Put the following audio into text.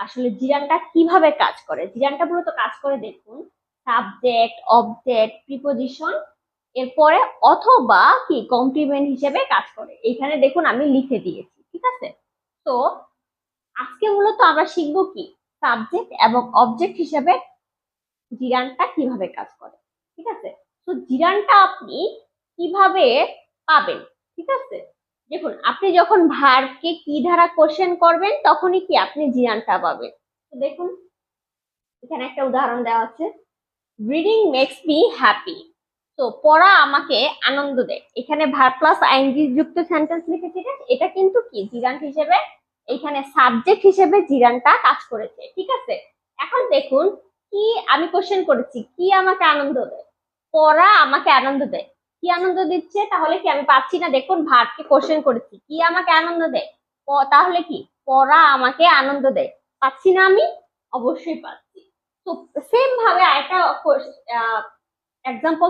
আসলে জিরানটা কিভাবে কাজ করে। জিরানটা মূলত কাজ করে দেখুন, সাবজেক্ট, অবজেক্ট, প্রিপোজিশন, এরপরে অথবা কি কমপ্লিমেন্ট হিসেবে কাজ করে। এখানে দেখুন আমি লিখে দিয়েছি, ঠিক আছে। তো আজকে মূলত আমরা শিখবো কি সাবজেক্ট এবং অবজেক্ট হিসেবে জিরানটা কিভাবে কাজ করে, ঠিক আছে। তো জিরানটা আপনি কিভাবে পাবেন, ঠিক আছে। দেখুন আপনি যখন ভার্বকে কি দ্বারা কোশ্চেন করবেন তখনই কি আপনি জিরানটা পাবেন। তো দেখুন এখানে একটা উদাহরণ দেওয়া আছে, রিডিং মেক্স মি হ্যাপি। তো পড়া আমাকে আনন্দ দেয়। এখানে ভার্ব প্লাস আইএনজি যুক্ত সেন্টেন্স লিখেছি, এটা কিন্তু কি জিরান হিসেবে, এখানে সাবজেক্ট হিসেবে জিরানটা কাজ করেছে, ঠিক আছে। এখন দেখুন কি আমি কোশ্চেন করেছি, কি আমাকে আনন্দ দেয়, পড়া আমাকে আনন্দ দেয়। কি আনন্দ দিচ্ছে, তাহলে কি আমি পাচ্ছি না, দেখুন ভার্বকে কোশ্চেন করেছি কি আমাকে আনন্দ দেয়, তাহলে কি পড়া আমাকে আনন্দ দেয়, পাচ্ছি না আমি, অবশ্যই পাচ্ছি। তো সেম ভাবে আরেকটা এক্সাম্পল